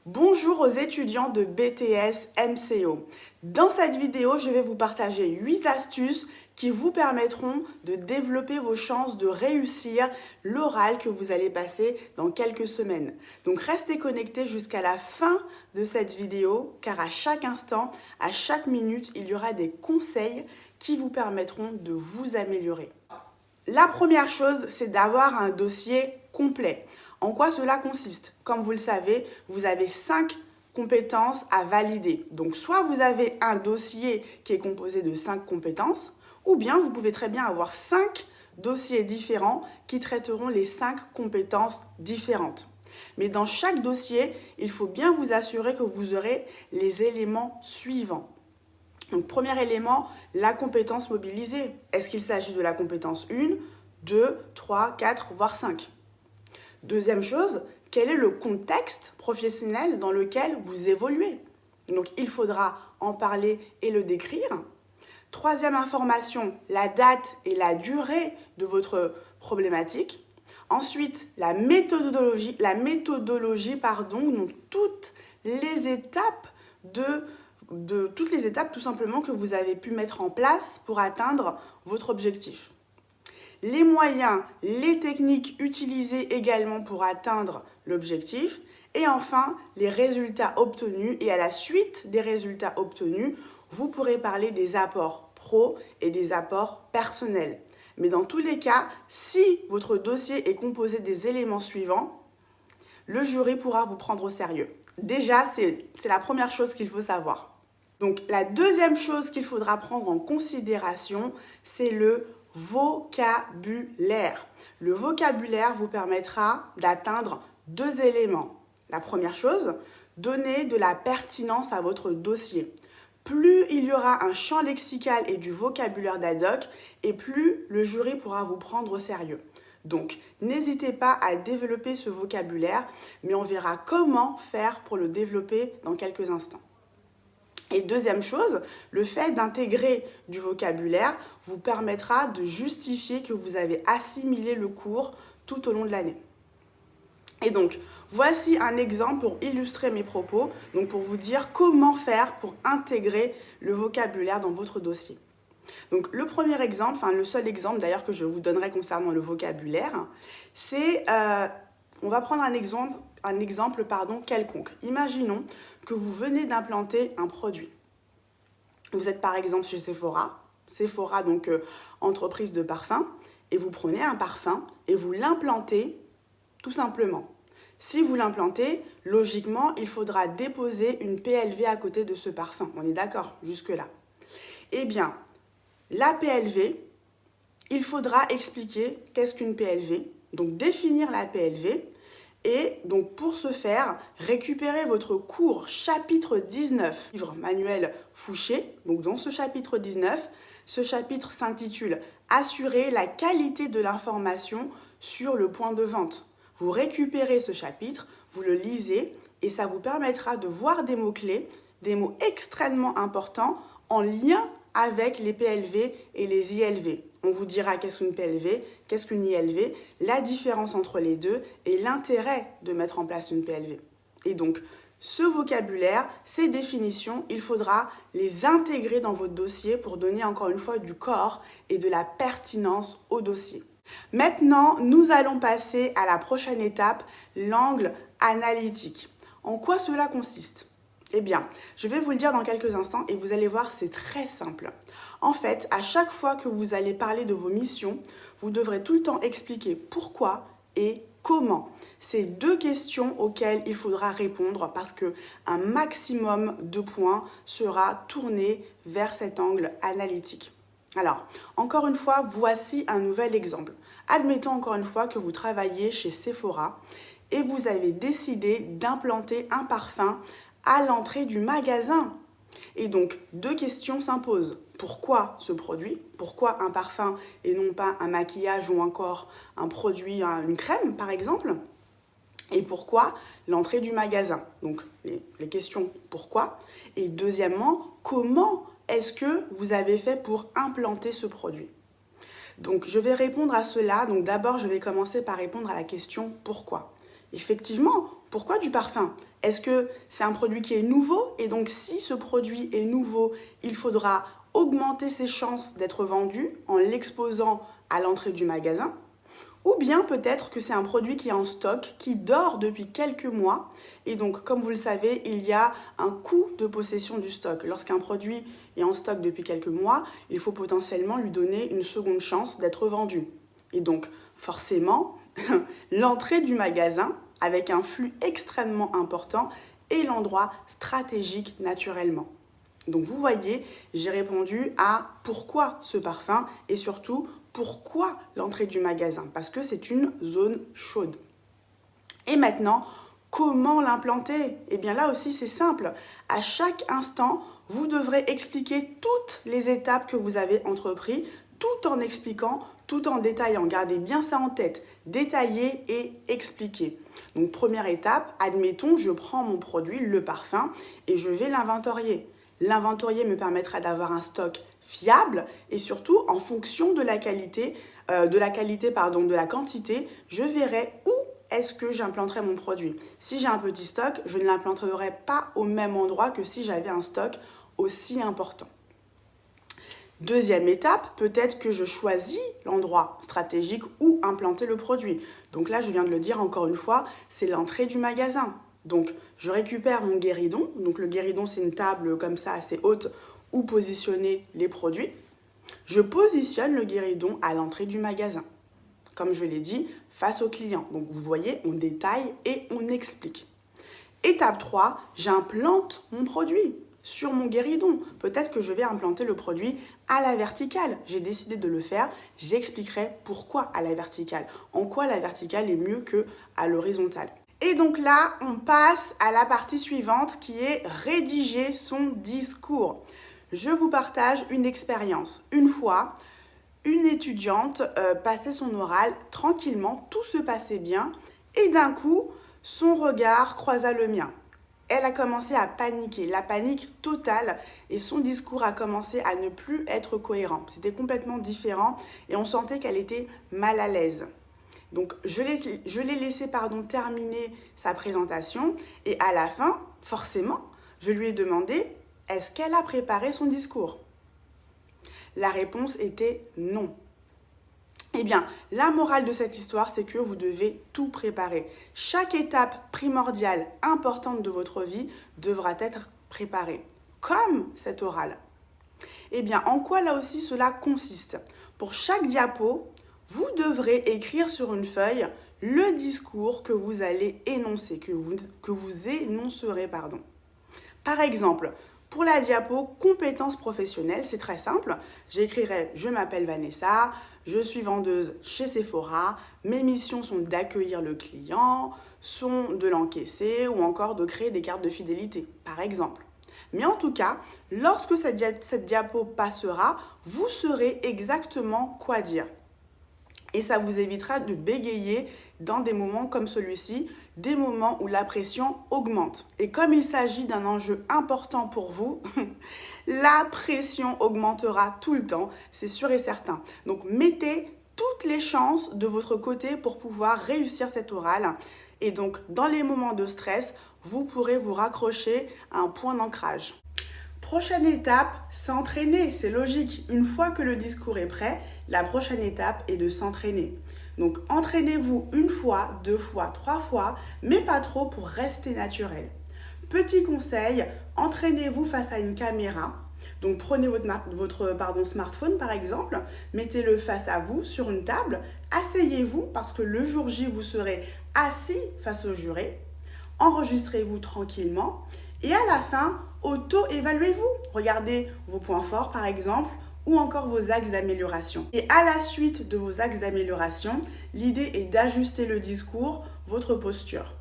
Bonjour aux étudiants de BTS MCO. Dans cette vidéo, je vais vous partager 8 astuces qui vous permettront de développer vos chances de réussir l'oral que vous allez passer dans quelques semaines. Donc restez connectés jusqu'à la fin de cette vidéo car à chaque instant, à chaque minute, il y aura des conseils qui vous permettront de vous améliorer. La première chose, c'est d'avoir un dossier complet. En quoi cela consiste? Comme vous le savez, vous avez 5 compétences à valider. Donc, soit vous avez un dossier qui est composé de 5 compétences, ou bien vous pouvez très bien avoir 5 dossiers différents qui traiteront les 5 compétences différentes. Mais dans chaque dossier, il faut bien vous assurer que vous aurez les éléments suivants. Donc, premier élément, la compétence mobilisée. Est-ce qu'il s'agit de la compétence 1, 2, 3, 4, voire 5? Deuxième chose, quel est le contexte professionnel dans lequel vous évoluez? Donc, il faudra en parler et le décrire. Troisième information, la date et la durée de votre problématique. Ensuite, la méthodologie, donc toutes les étapes toutes les étapes tout simplement que vous avez pu mettre en place pour atteindre votre objectif. Les moyens, les techniques utilisées également pour atteindre l'objectif. Et enfin, les résultats obtenus. Et à la suite des résultats obtenus, vous pourrez parler des apports pro et des apports personnels. Mais dans tous les cas, si votre dossier est composé des éléments suivants, le jury pourra vous prendre au sérieux. Déjà, c'est la première chose qu'il faut savoir. Donc, la deuxième chose qu'il faudra prendre en considération, c'est le vocabulaire. Le vocabulaire vous permettra d'atteindre 2 éléments. La première chose, donner de la pertinence à votre dossier. Plus il y aura un champ lexical et du vocabulaire d'ad hoc, et plus le jury pourra vous prendre au sérieux. Donc, n'hésitez pas à développer ce vocabulaire, mais on verra comment faire pour le développer dans quelques instants. Et deuxième chose, le fait d'intégrer du vocabulaire vous permettra de justifier que vous avez assimilé le cours tout au long de l'année. Et donc, voici un exemple pour illustrer mes propos, donc pour vous dire comment faire pour intégrer le vocabulaire dans votre dossier. Donc, le premier exemple, le seul exemple d'ailleurs que je vous donnerai concernant le vocabulaire, c'est, on va prendre un exemple quelconque. Imaginons que vous venez d'implanter un produit. Vous êtes par exemple chez Sephora, donc entreprise de parfum, et vous prenez un parfum et vous l'implantez tout simplement. Si vous l'implantez, logiquement, il faudra déposer une PLV à côté de ce parfum. On est d'accord jusque-là? Eh bien, la PLV, il faudra expliquer qu'est-ce qu'une PLV, donc définir la PLV. Et donc pour ce faire, récupérez votre cours chapitre 19, livre manuel Fouché. Donc dans ce chapitre 19, ce chapitre s'intitule « Assurer la qualité de l'information sur le point de vente ». Vous récupérez ce chapitre, vous le lisez et ça vous permettra de voir des mots-clés, des mots extrêmement importants en lien avec les PLV et les ILV. On vous dira qu'est-ce qu'une PLV, qu'est-ce qu'une ILV, la différence entre les deux et l'intérêt de mettre en place une PLV. Et donc, ce vocabulaire, ces définitions, il faudra les intégrer dans votre dossier pour donner encore une fois du corps et de la pertinence au dossier. Maintenant, nous allons passer à la prochaine étape, l'angle analytique. En quoi cela consiste ? Eh bien, je vais vous le dire dans quelques instants et vous allez voir, c'est très simple. En fait, à chaque fois que vous allez parler de vos missions, vous devrez tout le temps expliquer pourquoi et comment. C'est 2 questions auxquelles il faudra répondre parce qu'un maximum de points sera tourné vers cet angle analytique. Alors, encore une fois, voici un nouvel exemple. Admettons encore une fois que vous travaillez chez Sephora et vous avez décidé d'implanter un parfum à l'entrée du magasin. Et donc, 2 questions s'imposent. Pourquoi ce produit? Pourquoi un parfum et non pas un maquillage ou encore un produit, une crème par exemple? Et pourquoi l'entrée du magasin? Donc, les questions pourquoi. Et deuxièmement, comment est-ce que vous avez fait pour implanter ce produit? Donc, je vais répondre à cela. Donc, d'abord, je vais commencer par répondre à la question pourquoi. Effectivement, pourquoi du parfum? Est-ce que c'est un produit qui est nouveau? Et donc, si ce produit est nouveau, il faudra augmenter ses chances d'être vendu en l'exposant à l'entrée du magasin. Ou bien peut-être que c'est un produit qui est en stock, qui dort depuis quelques mois. Et donc, comme vous le savez, il y a un coût de possession du stock. Lorsqu'un produit est en stock depuis quelques mois, il faut potentiellement lui donner une seconde chance d'être vendu. Et donc, forcément, l'entrée du magasin, avec un flux extrêmement important, est l'endroit stratégique naturellement. Donc vous voyez, j'ai répondu à pourquoi ce parfum et surtout pourquoi l'entrée du magasin, parce que c'est une zone chaude. Et maintenant, comment l'implanter? Eh bien là aussi c'est simple, à chaque instant, vous devrez expliquer toutes les étapes que vous avez entreprises, tout en expliquant, tout en détaillant. Gardez bien ça en tête, détailler et expliquer. Donc première étape, admettons, je prends mon produit, le parfum, et je vais l'inventorier. L'inventorier me permettra d'avoir un stock fiable et surtout en fonction de la quantité, je verrai où est-ce que j'implanterai mon produit. Si j'ai un petit stock, je ne l'implanterai pas au même endroit que si j'avais un stock aussi important. Deuxième étape, peut-être que je choisis l'endroit stratégique où implanter le produit. Donc là, je viens de le dire encore une fois, c'est l'entrée du magasin. Donc, je récupère mon guéridon. Donc, le guéridon, c'est une table comme ça, assez haute, où positionner les produits. Je positionne le guéridon à l'entrée du magasin. Comme je l'ai dit, face au client. Donc, vous voyez, on détaille et on explique. Étape 3, j'implante mon produit sur mon guéridon. Peut-être que je vais implanter le produit à la verticale. J'ai décidé de le faire. J'expliquerai pourquoi à la verticale. En quoi la verticale est mieux qu'à l'horizontale. Et donc là, on passe à la partie suivante qui est rédiger son discours. Je vous partage une expérience. Une fois, une étudiante passait son oral tranquillement, tout se passait bien et d'un coup, son regard croisa le mien. Elle a commencé à paniquer, la panique totale et son discours a commencé à ne plus être cohérent. C'était complètement différent et on sentait qu'elle était mal à l'aise. Donc, je l'ai laissé terminer sa présentation et à la fin, forcément, je lui ai demandé « Est-ce qu'elle a préparé son discours ?» La réponse était non. Eh bien, la morale de cette histoire, c'est que vous devez tout préparer. Chaque étape primordiale, importante de votre vie devra être préparée, comme cet oral. Eh bien, en quoi là aussi cela consiste? Pour chaque diapo, vous devrez écrire sur une feuille le discours que vous allez énoncer, que vous énoncerez. Par exemple, pour la diapo compétences professionnelles, c'est très simple. J'écrirai « Je m'appelle Vanessa, je suis vendeuse chez Sephora, mes missions sont d'accueillir le client, sont de l'encaisser ou encore de créer des cartes de fidélité, par exemple. » Mais en tout cas, lorsque cette diapo passera, vous saurez exactement quoi dire. Et ça vous évitera de bégayer dans des moments comme celui-ci, des moments où la pression augmente. Et comme il s'agit d'un enjeu important pour vous, la pression augmentera tout le temps, c'est sûr et certain. Donc mettez toutes les chances de votre côté pour pouvoir réussir cet oral. Et donc dans les moments de stress, vous pourrez vous raccrocher à un point d'ancrage. Prochaine étape, s'entraîner, c'est logique. Une fois que le discours est prêt, la prochaine étape est de s'entraîner. Donc entraînez-vous une fois, 2 fois, 3 fois, mais pas trop pour rester naturel. Petit conseil, entraînez-vous face à une caméra. Donc prenez votre smartphone par exemple, mettez-le face à vous sur une table, asseyez-vous parce que le jour J, vous serez assis face au juré. Enregistrez-vous tranquillement et à la fin, auto-évaluez-vous. Regardez vos points forts par exemple ou encore vos axes d'amélioration. Et à la suite de vos axes d'amélioration, l'idée est d'ajuster le discours, votre posture.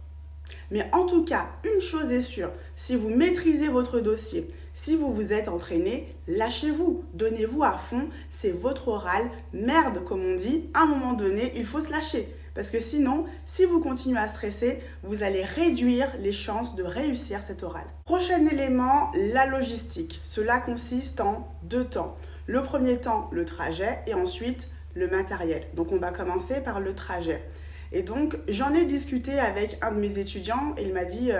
Mais en tout cas, une chose est sûre, si vous maîtrisez votre dossier, si vous vous êtes entraîné, lâchez-vous, donnez-vous à fond, c'est votre oral. Merde, comme on dit, à un moment donné, il faut se lâcher. Parce que sinon, si vous continuez à stresser, vous allez réduire les chances de réussir cet oral. Prochain élément, la logistique. Cela consiste en 2 temps. Le premier temps, le trajet et ensuite le matériel. Donc, on va commencer par le trajet. Et donc, j'en ai discuté avec un de mes étudiants et il m'a dit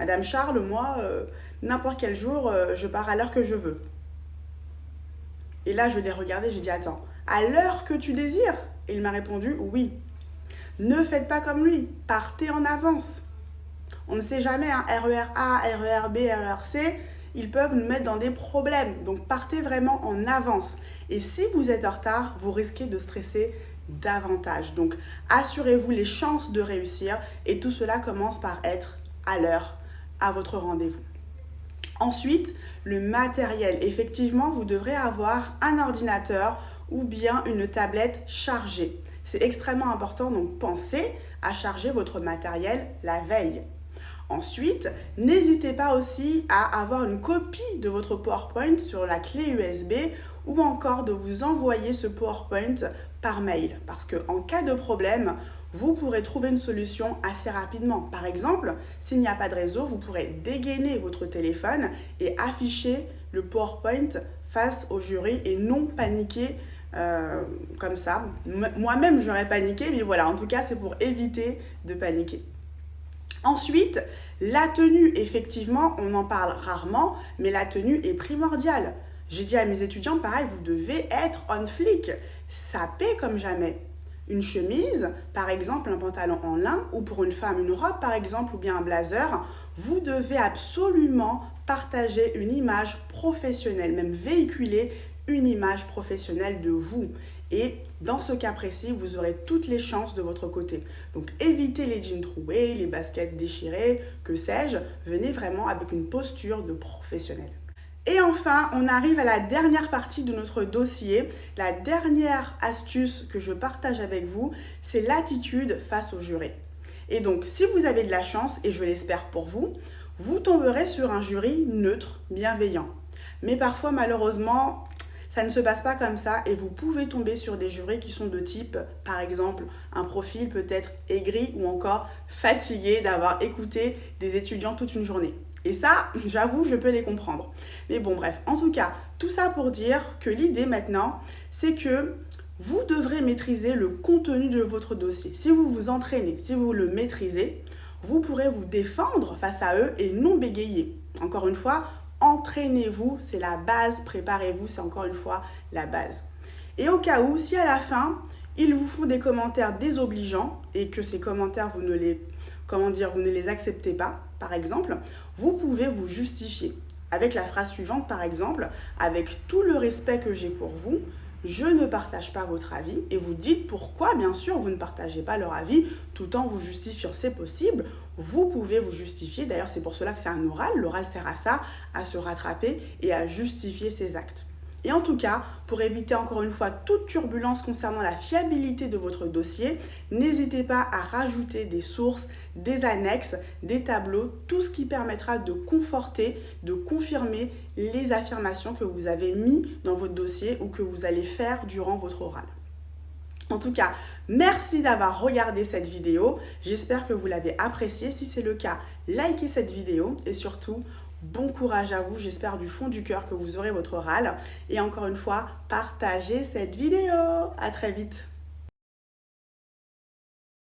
Madame Charles, moi, n'importe quel jour, je pars à l'heure que je veux. Et là, je l'ai regardé, j'ai dit, attends, à l'heure que tu désires? Et il m'a répondu, oui. Ne faites pas comme lui, partez en avance. On ne sait jamais, hein, RER A, RER B, RER C, ils peuvent nous mettre dans des problèmes. Donc partez vraiment en avance. Et si vous êtes en retard, vous risquez de stresser davantage. Donc assurez-vous les chances de réussir et tout cela commence par être à l'heure à votre rendez-vous. Ensuite, le matériel. Effectivement, vous devrez avoir un ordinateur ou bien une tablette chargée. C'est extrêmement important, donc pensez à charger votre matériel la veille. Ensuite, n'hésitez pas aussi à avoir une copie de votre PowerPoint sur la clé USB ou encore de vous envoyer ce PowerPoint par mail. Parce qu'en cas de problème, vous pourrez trouver une solution assez rapidement. Par exemple, s'il n'y a pas de réseau, vous pourrez dégainer votre téléphone et afficher le PowerPoint face au jury et non paniquer comme ça. Moi-même, j'aurais paniqué, mais voilà, en tout cas, c'est pour éviter de paniquer. Ensuite, la tenue, effectivement, on en parle rarement, mais la tenue est primordiale. J'ai dit à mes étudiants, pareil, vous devez être on flic, sapé comme jamais. Une chemise, par exemple, un pantalon en lin, ou pour une femme, une robe, par exemple, ou bien un blazer, vous devez absolument partager une image professionnelle, même véhiculer une image professionnelle de vous. Et dans ce cas précis, vous aurez toutes les chances de votre côté. Donc évitez les jeans troués, les baskets déchirées, que sais-je. Venez vraiment avec une posture de professionnel. Et enfin, on arrive à la dernière partie de notre dossier. La dernière astuce que je partage avec vous, c'est l'attitude face au jury. Et donc, si vous avez de la chance, et je l'espère pour vous, vous tomberez sur un jury neutre, bienveillant. Mais parfois, malheureusement, ça ne se passe pas comme ça et vous pouvez tomber sur des jurys qui sont de type, par exemple, un profil peut-être aigri ou encore fatigué d'avoir écouté des étudiants toute une journée. Et ça, j'avoue, je peux les comprendre. Mais bon, bref, en tout cas, tout ça pour dire que l'idée maintenant, c'est que vous devrez maîtriser le contenu de votre dossier. Si vous vous entraînez, si vous le maîtrisez, vous pourrez vous défendre face à eux et non bégayer. Encore une fois, entraînez-vous, c'est la base, préparez-vous, c'est encore une fois la base. Et au cas où, si à la fin, ils vous font des commentaires désobligeants et que ces commentaires, vous ne les acceptez pas, par exemple, vous pouvez vous justifier avec la phrase suivante, par exemple, avec tout le respect que j'ai pour vous, je ne partage pas votre avis et vous dites pourquoi, bien sûr, vous ne partagez pas leur avis tout en vous justifiant. C'est possible, vous pouvez vous justifier. D'ailleurs, c'est pour cela que c'est un oral. L'oral sert à ça, à se rattraper et à justifier ses actes. Et en tout cas, pour éviter encore une fois toute turbulence concernant la fiabilité de votre dossier, n'hésitez pas à rajouter des sources, des annexes, des tableaux, tout ce qui permettra de conforter, de confirmer les affirmations que vous avez mis dans votre dossier ou que vous allez faire durant votre oral. En tout cas, merci d'avoir regardé cette vidéo. J'espère que vous l'avez appréciée. Si c'est le cas, likez cette vidéo et surtout, bon courage à vous, j'espère du fond du cœur que vous aurez votre oral. Et encore une fois, partagez cette vidéo. À très vite.